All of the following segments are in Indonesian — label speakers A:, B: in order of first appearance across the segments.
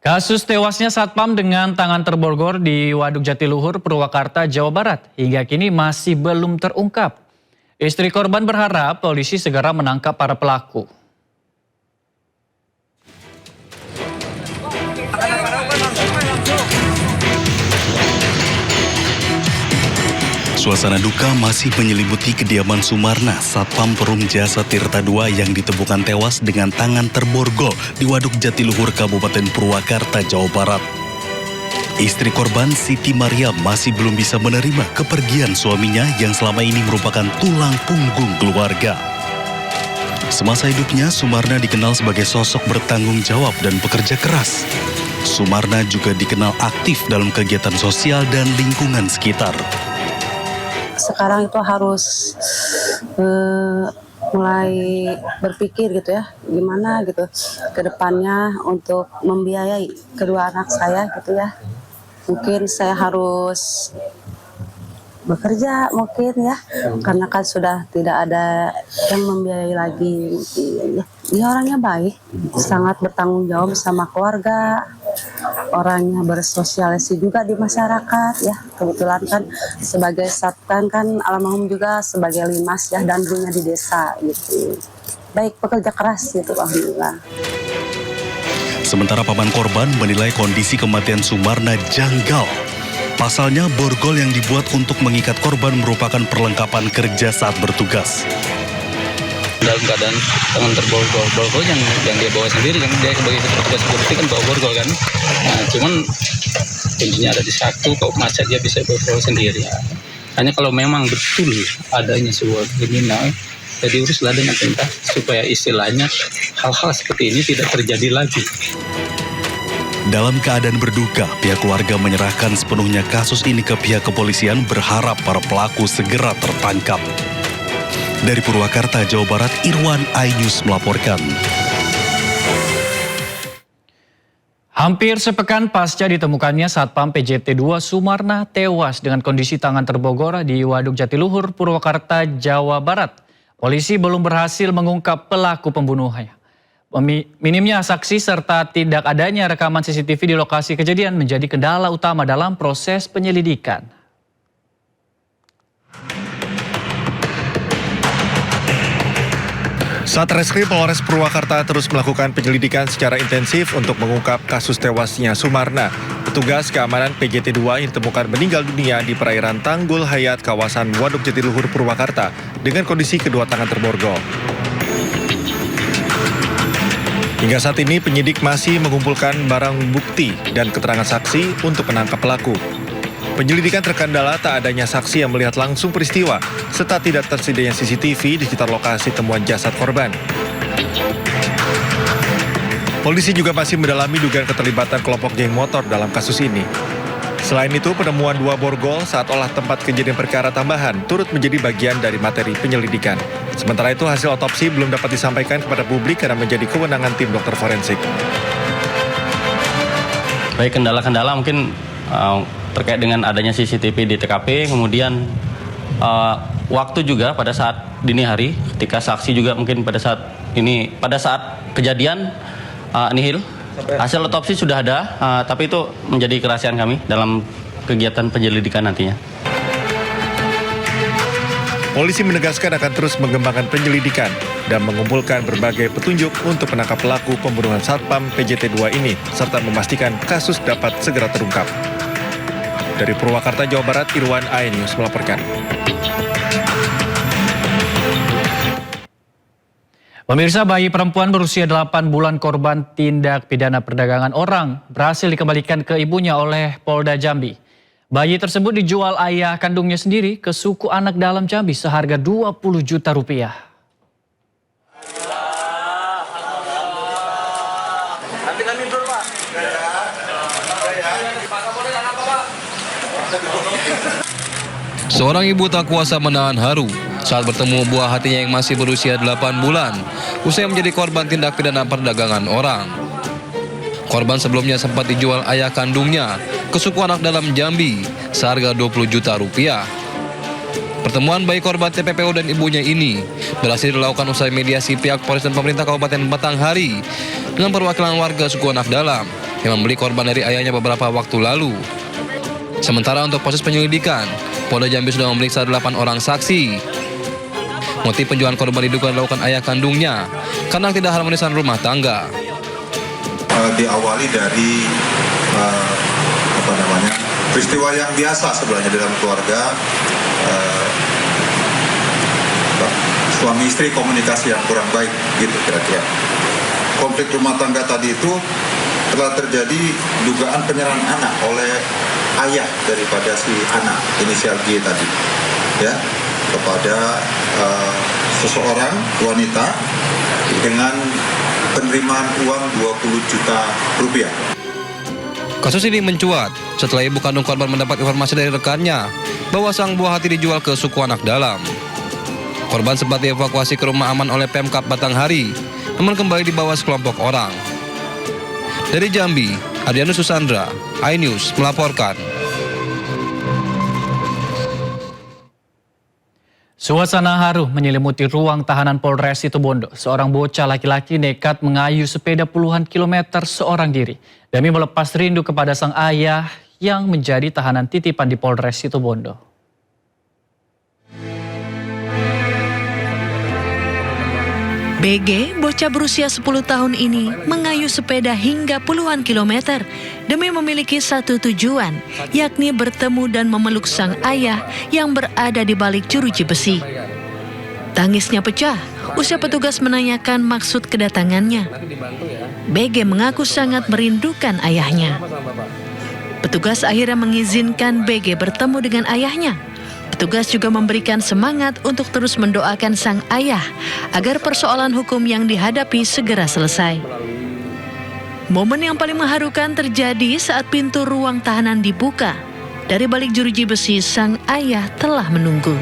A: Kasus tewasnya Satpam dengan tangan terborgol di Waduk Jatiluhur, Purwakarta, Jawa Barat hingga kini masih belum terungkap. Istri korban berharap polisi segera menangkap para pelaku.
B: Suasana duka masih menyelimuti kediaman Sumarna, Satpam Perum Jasa Tirta II yang ditemukan tewas dengan tangan terborgol di Waduk Jatiluhur, Kabupaten Purwakarta, Jawa Barat. Istri korban, Siti Maria, masih belum bisa menerima kepergian suaminya yang selama ini merupakan tulang punggung keluarga. Semasa hidupnya, Sumarna dikenal sebagai sosok bertanggung jawab dan pekerja keras. Sumarna juga dikenal aktif dalam kegiatan sosial dan lingkungan sekitar.
C: Sekarang itu harus mulai berpikir gitu ya, gimana gitu ke depannya untuk membiayai kedua anak saya gitu ya. Mungkin saya harus bekerja mungkin ya, karena kan sudah tidak ada yang membiayai lagi. Dia orangnya baik, sangat bertanggung jawab sama keluarga. Orangnya bersosialisasi juga di masyarakat ya. Kebetulan kan sebagai satpam kan almarhum juga sebagai limas ya, dan dulunya di desa gitu. Baik, pekerja keras gitu, alhamdulillah.
B: Sementara paman korban menilai kondisi kematian Sumarna janggal. Pasalnya borgol yang dibuat untuk mengikat korban merupakan perlengkapan kerja saat bertugas.
D: Dalam keadaan tangan terborgol, borgol yang dia bawa sendiri, kan dia sebagai petugas security kan bawa borgol kan. Nah, cuman kuncinya ada di satu, kok masa dia bisa borgol sendiri. Hanya kalau memang betul adanya sebuah kriminal, ya diuruslah dengan tindak supaya istilahnya hal-hal seperti ini tidak terjadi lagi.
B: Dalam keadaan berduka, pihak keluarga menyerahkan sepenuhnya kasus ini ke pihak kepolisian, berharap para pelaku segera tertangkap. Dari Purwakarta, Jawa Barat, Irwan, iNews melaporkan.
A: Hampir sepekan pasca ditemukannya Satpam PJT 2 Sumarna tewas dengan kondisi tangan terbogor di Waduk Jatiluhur, Purwakarta, Jawa Barat. Polisi belum berhasil mengungkap pelaku pembunuhannya. Minimnya saksi serta tidak adanya rekaman CCTV di lokasi kejadian menjadi kendala utama dalam proses penyelidikan.
E: Satreskrim Polres Purwakarta terus melakukan penyelidikan secara intensif untuk mengungkap kasus tewasnya Sumarna, petugas keamanan PJT 2 yang ditemukan meninggal dunia di perairan Tanggul Hayat, kawasan Waduk Jatiluhur, Purwakarta, dengan kondisi kedua tangan terborgol. Hingga saat ini penyidik masih mengumpulkan barang bukti dan keterangan saksi untuk menangkap pelaku. Penyelidikan terkendala tak adanya saksi yang melihat langsung peristiwa, serta tidak tersedianya CCTV di sekitar lokasi temuan jasad korban. Polisi juga masih mendalami dugaan keterlibatan kelompok geng motor dalam kasus ini. Selain itu, penemuan 2 borgol saat olah tempat kejadian perkara tambahan turut menjadi bagian dari materi penyelidikan. Sementara itu, hasil otopsi belum dapat disampaikan kepada publik karena menjadi kewenangan tim dokter forensik.
D: Baik, kendala-kendala mungkin terkait dengan adanya CCTV di TKP, kemudian waktu juga pada saat dini hari, ketika saksi juga mungkin pada saat kejadian nihil. Hasil otopsi sudah ada, tapi itu menjadi kerahasiaan kami dalam kegiatan penyelidikan nantinya.
E: Polisi menegaskan akan terus mengembangkan penyelidikan dan mengumpulkan berbagai petunjuk untuk menangkap pelaku pembunuhan Satpam PJT 2 ini, serta memastikan kasus dapat segera terungkap. Dari Purwakarta, Jawa Barat, Irwan, iNews melaporkan.
A: Pemirsa, bayi perempuan berusia 8 bulan korban tindak pidana perdagangan orang berhasil dikembalikan ke ibunya oleh Polda Jambi. Bayi tersebut dijual ayah kandungnya sendiri ke suku anak dalam Jambi seharga 20 juta rupiah.
F: Seorang ibu tak kuasa menahan haru saat bertemu buah hatinya yang masih berusia 8 bulan, usai menjadi korban tindak pidana perdagangan orang. Korban sebelumnya sempat dijual ayah kandungnya ke suku anak dalam Jambi seharga 20 juta rupiah. Pertemuan bayi korban TPPO dan ibunya ini berhasil dilakukan usai mediasi pihak polisi dan pemerintah Kabupaten Batanghari dengan perwakilan warga suku anak dalam yang membeli korban dari ayahnya beberapa waktu lalu. Sementara untuk proses penyelidikan, Polda Jambi sudah memeriksa 8 orang saksi. Motif penjualan korban diduga dilakukan ayah kandungnya karena tidak harmonisan rumah tangga.
G: Diawali dari peristiwa yang biasa sebenarnya dalam keluarga, suami istri komunikasi yang kurang baik gitu kira-kira. Konflik rumah tangga tadi itu telah terjadi dugaan penyerahan anak oleh ayah daripada si anak inisial G tadi, ya, kepada seseorang wanita dengan penerimaan uang 20 juta rupiah.
F: Kasus ini mencuat setelah ibu kandung korban mendapat informasi dari rekannya bahwa sang buah hati dijual ke suku anak dalam. Korban sempat dievakuasi ke rumah aman oleh Pemkab Batanghari, namun kembali dibawa sekelompok orang. Dari Jambi, Adrianus Susandra, iNews melaporkan.
A: Suasana haru menyelimuti ruang tahanan Polres Situbondo. Seorang bocah laki-laki nekat mengayuh sepeda puluhan kilometer seorang diri demi melepas rindu kepada sang ayah yang menjadi tahanan titipan di Polres Situbondo.
H: BG, bocah berusia 10 tahun ini mengayuh sepeda hingga puluhan kilometer demi memiliki satu tujuan, yakni bertemu dan memeluk sang ayah yang berada di balik jeruji besi. Tangisnya pecah usai petugas menanyakan maksud kedatangannya. BG mengaku sangat merindukan ayahnya. Petugas akhirnya mengizinkan BG bertemu dengan ayahnya. Petugas juga memberikan semangat untuk terus mendoakan sang ayah agar persoalan hukum yang dihadapi segera selesai. Momen yang paling mengharukan terjadi saat pintu ruang tahanan dibuka. Dari balik jeruji besi, sang ayah telah menunggu.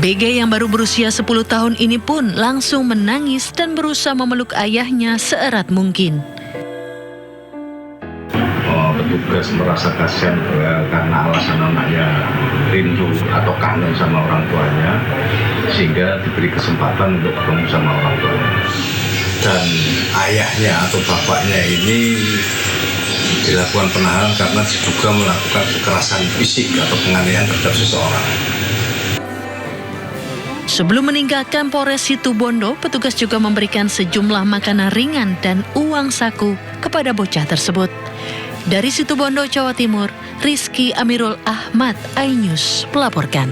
H: BG yang baru berusia 10 tahun ini pun langsung menangis dan berusaha memeluk ayahnya seerat mungkin.
I: Petugas merasa kasihan karena alasan anaknya rindu atau kangen sama orang tuanya, sehingga diberi kesempatan untuk ketemu sama orang tuanya. Dan ayahnya atau bapaknya ini dilakukan penahanan karena diduga melakukan kekerasan fisik atau penganiayaan terhadap seseorang.
H: Sebelum meninggalkan Polres Situbondo, petugas juga memberikan sejumlah makanan ringan dan uang saku kepada bocah tersebut. Dari Situbondo, Jawa Timur, Rizky Amirul Ahmad, iNews melaporkan.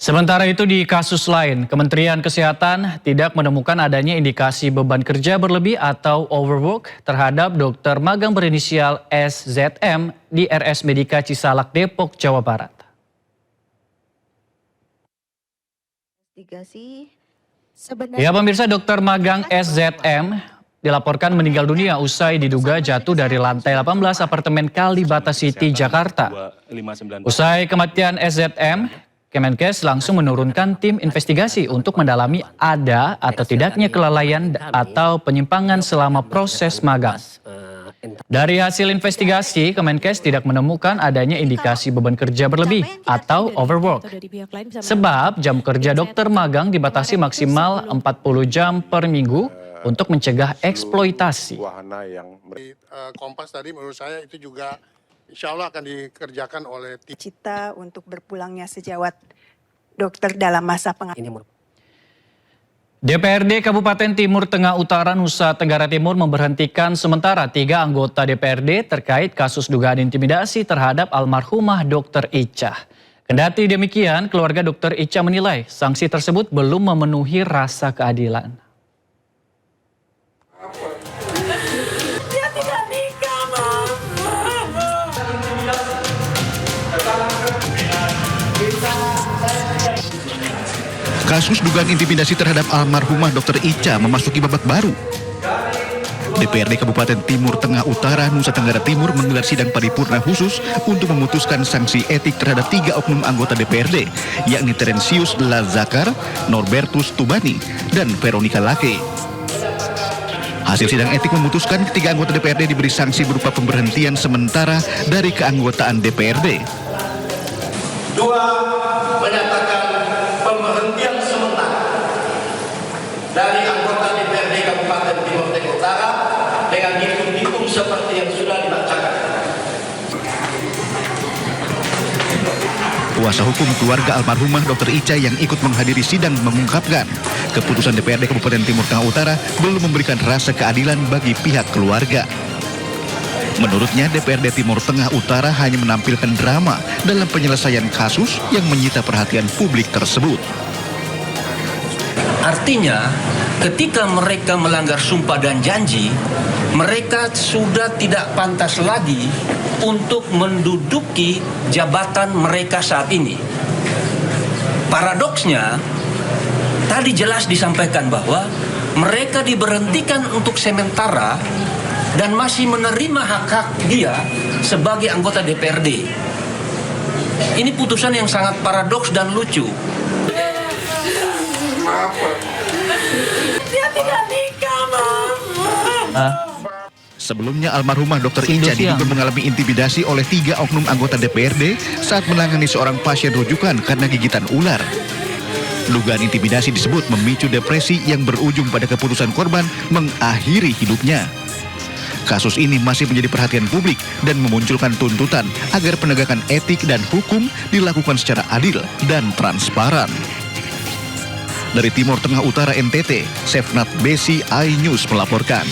A: Sementara itu di kasus lain, Kementerian Kesehatan tidak menemukan adanya indikasi beban kerja berlebih atau overwork terhadap dokter magang berinisial SZM di RS Medika Cisalak, Depok, Jawa Barat. Ya pemirsa, dokter magang SZM dilaporkan meninggal dunia usai diduga jatuh dari lantai 18 apartemen Kalibata City, Jakarta. Usai kematian SZM, Kemenkes langsung menurunkan tim investigasi untuk mendalami ada atau tidaknya kelalaian atau penyimpangan selama proses magang. Dari hasil investigasi, Kemenkes tidak menemukan adanya indikasi beban kerja berlebih atau overwork. Sebab jam kerja dokter magang dibatasi maksimal 40 jam per minggu untuk mencegah eksploitasi.
J: Kompas tadi menurut saya itu juga insya Allah akan dikerjakan oleh
K: cita untuk berpulangnya sejawat dokter dalam masa pengabdian.
A: DPRD Kabupaten Timur Tengah Utara Nusa Tenggara Timur memberhentikan sementara 3 anggota DPRD terkait kasus dugaan intimidasi terhadap almarhumah Dr. Ica. Kendati demikian, keluarga Dr. Ica menilai sanksi tersebut belum memenuhi rasa keadilan.
L: Kasus dugaan intimidasi terhadap almarhumah Dr. Ica memasuki babak baru. DPRD Kabupaten Timur Tengah Utara Nusa Tenggara Timur menggelar sidang paripurna khusus untuk memutuskan sanksi etik terhadap 3 oknum anggota DPRD, yakni Terensius Lazakar, Norbertus Tubani, dan Veronica Lake. Hasil sidang etik memutuskan ketiga anggota DPRD diberi sanksi berupa pemberhentian sementara dari keanggotaan DPRD.
M: 2. Menyatakan pemberhentian sementara dari anggota DPRD Kabupaten Timur Tengah Utara dengan hitung-hitung seperti yang sudah dibacakan.
L: Kuasa hukum keluarga almarhumah Dr. Ica yang ikut menghadiri sidang mengungkapkan keputusan DPRD Kabupaten Timur Tengah Utara belum memberikan rasa keadilan bagi pihak keluarga. Menurutnya DPRD Timur Tengah Utara hanya menampilkan drama dalam penyelesaian kasus yang menyita perhatian publik tersebut.
M: Artinya, ketika mereka melanggar sumpah dan janji, mereka sudah tidak pantas lagi untuk menduduki jabatan mereka saat ini. Paradoksnya, tadi jelas disampaikan bahwa mereka diberhentikan untuk sementara dan masih menerima hak-hak dia sebagai anggota DPRD. Ini putusan yang sangat paradoks dan lucu.
N: Dia tidak nikah, Mama.
L: Sebelumnya almarhumah Dr. Ica diduga mengalami intimidasi oleh 3 oknum anggota DPRD saat menangani seorang pasien rujukan karena gigitan ular. Dugaan intimidasi disebut memicu depresi yang berujung pada keputusan korban mengakhiri hidupnya. Kasus ini masih menjadi perhatian publik dan memunculkan tuntutan agar penegakan etik dan hukum dilakukan secara adil dan transparan. Dari Timur Tengah Utara NTT, Sefnat Besi iNews melaporkan.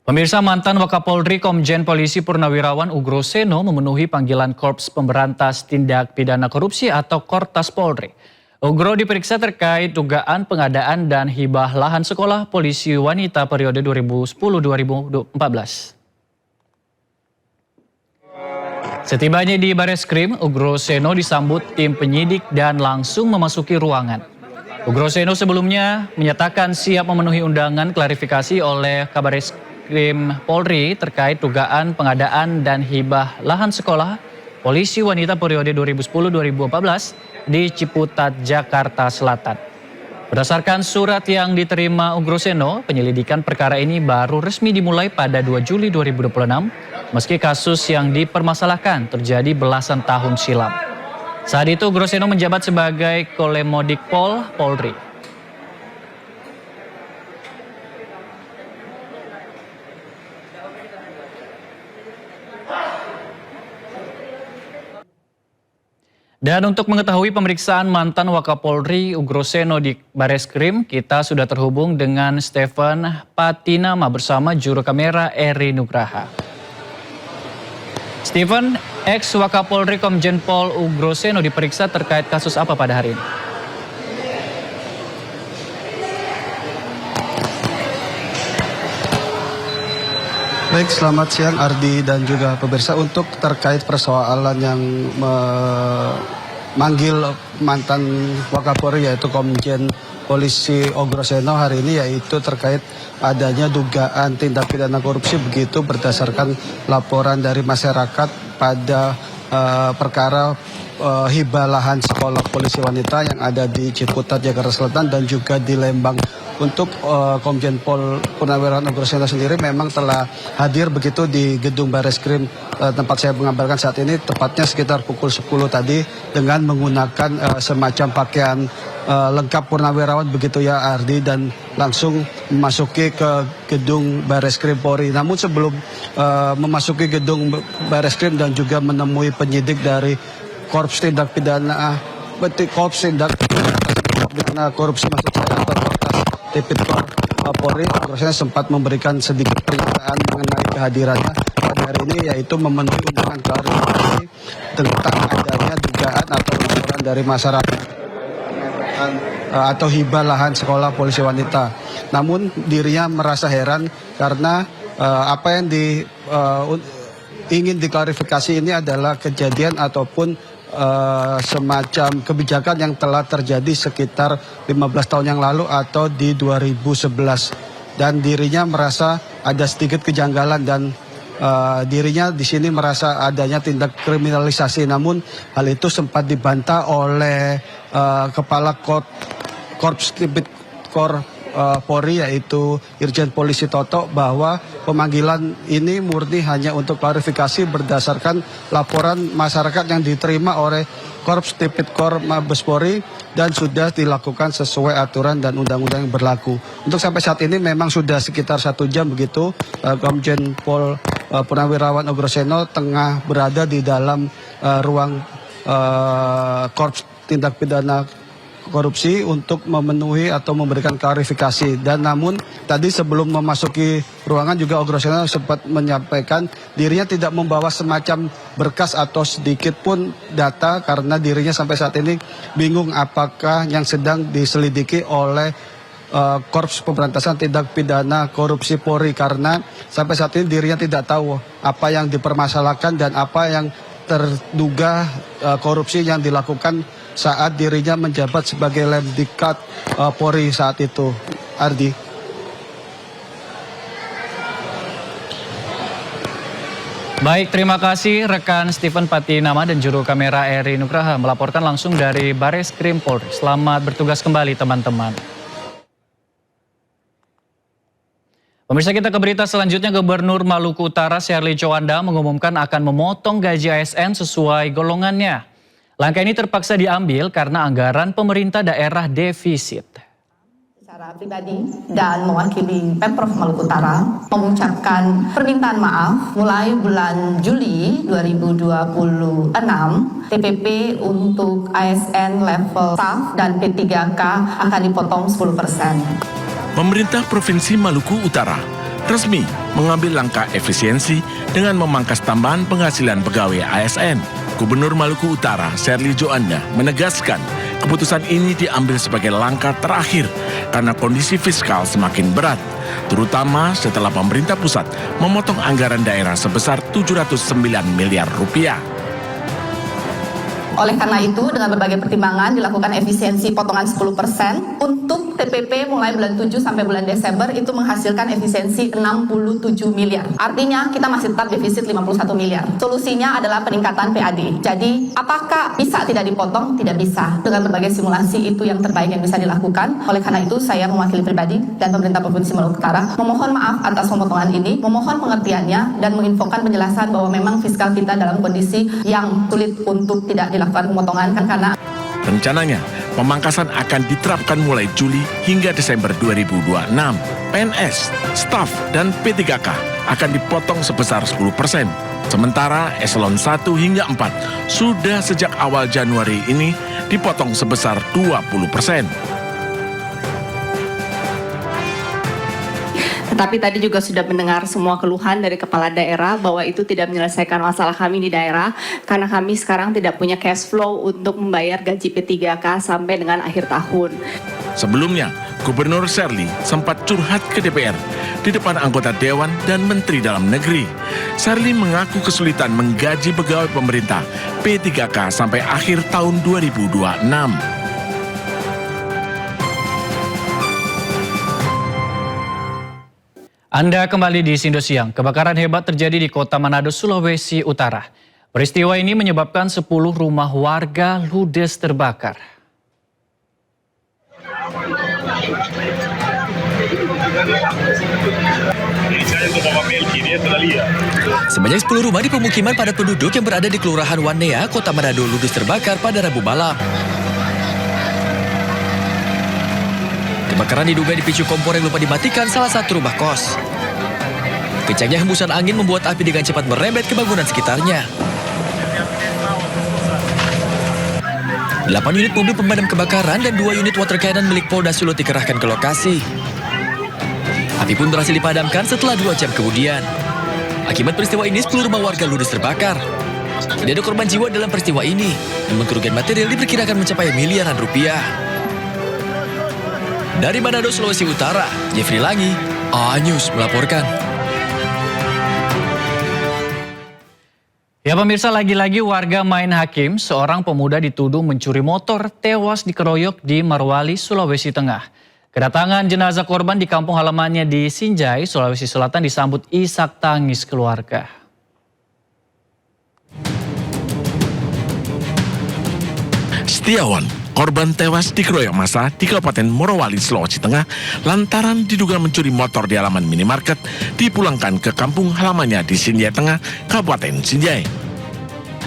A: Pemirsa, mantan Wakapolri Komjen Polisi Purnawirawan Ugro Seno memenuhi panggilan Korps Pemberantas Tindak Pidana Korupsi atau Kortas Polri. Ugro diperiksa terkait dugaan pengadaan dan hibah lahan sekolah polisi wanita periode 2010-2014. Setibanya di Bareskrim, Ugro Seno disambut tim penyidik dan langsung memasuki ruangan. Ugro Seno sebelumnya menyatakan siap memenuhi undangan klarifikasi oleh Kabareskrim Polri terkait dugaan pengadaan dan hibah lahan sekolah polisi wanita periode 2010-2014 di Ciputat, Jakarta Selatan. Berdasarkan surat yang diterima Ugro Seno, penyelidikan perkara ini baru resmi dimulai pada 2 Juli 2026, meski kasus yang dipermasalahkan terjadi belasan tahun silam. Saat itu Ugro Seno menjabat sebagai Kolemodikpol Polri. Dan untuk mengetahui pemeriksaan mantan Wakapolri Ugro Seno di Bareskrim, kita sudah terhubung dengan Stephen Patinama bersama juru kamera Eri Nugraha. Stephen, ex-Wakapolri Komjen Pol Ugro Seno diperiksa terkait kasus apa pada hari ini?
O: Baik, selamat siang Ardi dan juga pemirsa. Untuk terkait persoalan yang memanggil mantan Wakapolri yaitu Komjen Polisi Ugro Seno hari ini, yaitu terkait adanya dugaan tindak pidana korupsi begitu berdasarkan laporan dari masyarakat pada perkara hibah lahan sekolah polisi wanita yang ada di Ciputat, Jakarta Selatan dan juga di Lembang. Untuk Komjen Pol Purnawirawan Ugro Seno sendiri memang telah hadir begitu di gedung Bareskrim tempat saya mengabarkan saat ini, tepatnya sekitar pukul 10 tadi dengan menggunakan semacam pakaian lengkap purnawirawan begitu ya Ardi, dan langsung memasuki ke gedung Bareskrim Polri. Namun sebelum memasuki gedung Bareskrim dan juga menemui penyidik dari Korps Tindak Pidana Korupsi maksud saya, atau Tipikor Polri, Ugro Seno sempat memberikan sedikit pernyataan mengenai kehadirannya pada hari ini, yaitu memenuhi undangan klarifikasi tentang adanya dugaan atau laporan dari masyarakat atau hibah lahan sekolah polisi wanita. Namun dirinya merasa heran karena apa yang ingin diklarifikasi ini adalah kejadian ataupun semacam kebijakan yang telah terjadi sekitar 15 tahun yang lalu atau di 2011, dan dirinya merasa ada sedikit kejanggalan dan dirinya di sini merasa adanya tindak kriminalisasi. Namun hal itu sempat dibantah oleh Kepala Korps Tipikor Polri yaitu Irjen Polisi Toto bahwa pemanggilan ini murni hanya untuk klarifikasi berdasarkan laporan masyarakat yang diterima oleh Korps Tipikor Mabes Polri dan sudah dilakukan sesuai aturan dan undang-undang yang berlaku. Untuk sampai saat ini memang sudah sekitar 1 jam begitu Komjen Pol Purnawirawan Ogroseno tengah berada di dalam ruang Korps Tindak Pidana Korupsi untuk memenuhi atau memberikan klarifikasi. Dan namun tadi sebelum memasuki ruangan juga Ogroseno sempat menyampaikan dirinya tidak membawa semacam berkas atau sedikit pun data karena dirinya sampai saat ini bingung apakah yang sedang diselidiki oleh Korps Pemberantasan Tindak Pidana Korupsi Polri, karena sampai saat ini dirinya tidak tahu apa yang dipermasalahkan dan apa yang terduga korupsi yang dilakukan saat dirinya menjabat sebagai Lemdiklat Polri saat itu. Ardi.
A: Baik, terima kasih rekan Stephen Patinama dan juru kamera Eri Nugraha melaporkan langsung dari Bareskrim Polri. Selamat bertugas kembali teman-teman. Pemirsa, kita ke berita selanjutnya. Gubernur Maluku Utara Sherly Chowanda mengumumkan akan memotong gaji ASN sesuai golongannya. Langkah ini terpaksa diambil karena anggaran pemerintah daerah defisit.
P: Secara pribadi dan mewakili Pemprov Maluku Utara mengucapkan permintaan maaf mulai bulan Juli 2026 TPP untuk ASN level staff dan P3K akan dipotong 10%.
Q: Pemerintah Provinsi Maluku Utara resmi mengambil langkah efisiensi dengan memangkas tambahan penghasilan pegawai ASN. Gubernur Maluku Utara Sherly Chowanda menegaskan keputusan ini diambil sebagai langkah terakhir karena kondisi fiskal semakin berat, terutama setelah pemerintah pusat memotong anggaran daerah sebesar 709 miliar rupiah.
P: Oleh karena itu, dengan berbagai pertimbangan dilakukan efisiensi potongan 10% untuk TPP mulai bulan 7 sampai bulan Desember itu menghasilkan efisiensi 67 miliar. Artinya kita masih tetap defisit 51 miliar. Solusinya adalah peningkatan PAD. Jadi apakah bisa tidak dipotong? Tidak bisa. Dengan berbagai simulasi itu yang terbaik yang bisa dilakukan. Oleh karena itu saya mewakili pribadi dan pemerintah Provinsi Maluku Utara memohon maaf atas pemotongan ini, memohon pengertiannya dan menginfokan penjelasan bahwa memang fiskal kita dalam kondisi yang sulit untuk tidak dilakukan pemotongan karena
Q: rencananya pemangkasan akan diterapkan mulai Juli hingga Desember 2026. PNS, staf, dan P3K akan dipotong sebesar 10%. Sementara eselon 1 hingga 4 sudah sejak awal Januari ini dipotong sebesar 20%.
R: Tetapi tadi juga sudah mendengar semua keluhan dari kepala daerah bahwa itu tidak menyelesaikan masalah kami di daerah karena kami sekarang tidak punya cash flow untuk membayar gaji P3K sampai dengan akhir tahun.
Q: Sebelumnya, Gubernur Sherly sempat curhat ke DPR di depan anggota Dewan dan Menteri Dalam Negeri. Sherly mengaku kesulitan menggaji pegawai pemerintah P3K sampai akhir tahun 2026.
A: Anda kembali di Sindo Siang. Kebakaran hebat terjadi di Kota Manado, Sulawesi Utara. Peristiwa ini menyebabkan 10 rumah warga ludes terbakar.
S: Sebanyak 10 rumah di pemukiman padat penduduk yang berada di Kelurahan Wanea, Kota Manado ludes terbakar pada Rabu malam. Kebakaran diduga dipicu kompor yang lupa dimatikan salah satu rumah kos. Kencangnya hembusan angin membuat api dengan cepat merembet ke bangunan sekitarnya. 8 unit mobil pemadam kebakaran dan 2 unit water cannon milik Polda Sulut dikerahkan ke lokasi. Api pun berhasil dipadamkan setelah 2 jam kemudian. Akibat peristiwa ini 10 rumah warga ludes terbakar. Tidak ada korban jiwa dalam peristiwa ini, namun kerugian material diperkirakan mencapai miliaran rupiah. Dari Manado, Sulawesi Utara, Jeffrey Langi, A-News melaporkan.
A: Ya pemirsa, lagi-lagi warga main hakim, seorang pemuda dituduh mencuri motor tewas dikeroyok di Morowali, Sulawesi Tengah. Kedatangan jenazah korban di kampung halamannya di Sinjai, Sulawesi Selatan disambut isak tangis keluarga.
Q: Setiawan Korban tewas dikeroyok massa di Kabupaten Morowali, Sulawesi Tengah lantaran diduga mencuri motor di halaman minimarket dipulangkan ke kampung halamannya di Sinjai Tengah, Kabupaten Sinjai.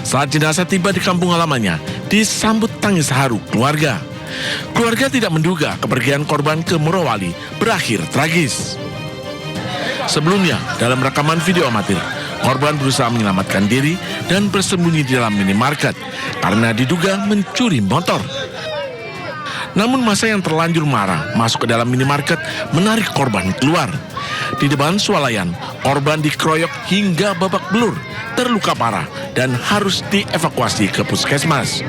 Q: Saat jenazah tiba di kampung halamannya, disambut tangis haru keluarga. Keluarga tidak menduga kepergian korban ke Morowali berakhir tragis. Sebelumnya, dalam rekaman video amatir, korban berusaha menyelamatkan diri dan bersembunyi di dalam minimarket karena diduga mencuri motor. Namun massa yang terlanjur marah masuk ke dalam minimarket menarik korban keluar. Di depan swalayan, korban dikeroyok hingga babak belur, terluka parah dan harus dievakuasi ke puskesmas.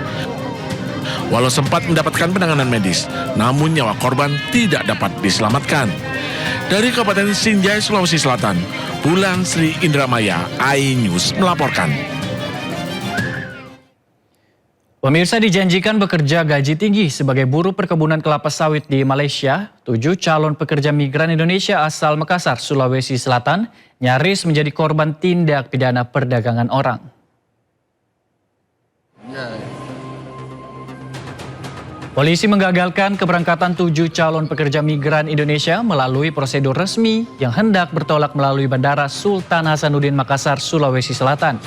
Q: Walau sempat mendapatkan penanganan medis, namun nyawa korban tidak dapat diselamatkan. Dari Kabupaten Sinjai, Sulawesi Selatan, Bulan Sri Indramaya, iNews melaporkan.
A: Pemirsa, dijanjikan bekerja gaji tinggi sebagai buruh perkebunan kelapa sawit di Malaysia. 7 calon pekerja migran Indonesia asal Makassar, Sulawesi Selatan nyaris menjadi korban tindak pidana perdagangan orang. Polisi menggagalkan keberangkatan 7 calon pekerja migran Indonesia melalui prosedur resmi yang hendak bertolak melalui Bandara Sultan Hasanuddin Makassar, Sulawesi Selatan.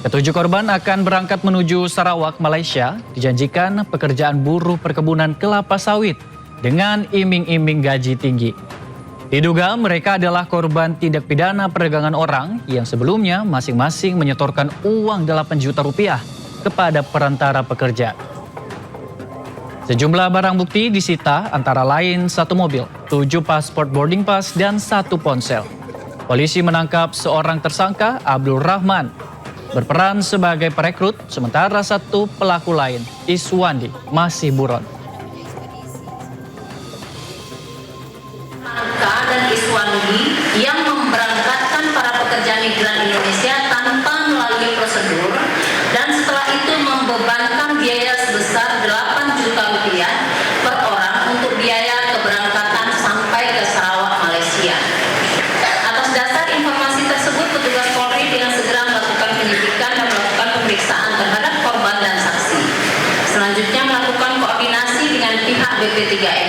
A: Ketujuh korban akan berangkat menuju Sarawak, Malaysia, dijanjikan pekerjaan buruh perkebunan kelapa sawit dengan iming-iming gaji tinggi. Diduga mereka adalah korban tindak pidana perdagangan orang yang sebelumnya masing-masing menyetorkan uang 8 juta rupiah kepada perantara pekerja. Sejumlah barang bukti disita antara lain 1 mobil, 7 pasport boarding pass, dan 1 ponsel. Polisi menangkap seorang tersangka, Abdul Rahman, berperan sebagai perekrut, sementara 1 pelaku lain, Iswandi, masih buron.
T: Dan Iswandi yang memberangkatkan para pekerja migran Indonesia tanpa melalui prosedur dan setelah itu membebankan biaya sebesar 8 juta rupiah per orang untuk biaya keberangkatan sampai ke Sarawak, Malaysia. Atas dasar informasi tersebut, petugas Polri dengan segera melakukan penyidikan dan melakukan pemeriksaan terhadap korban dan saksi. Selanjutnya melakukan koordinasi dengan pihak BP3M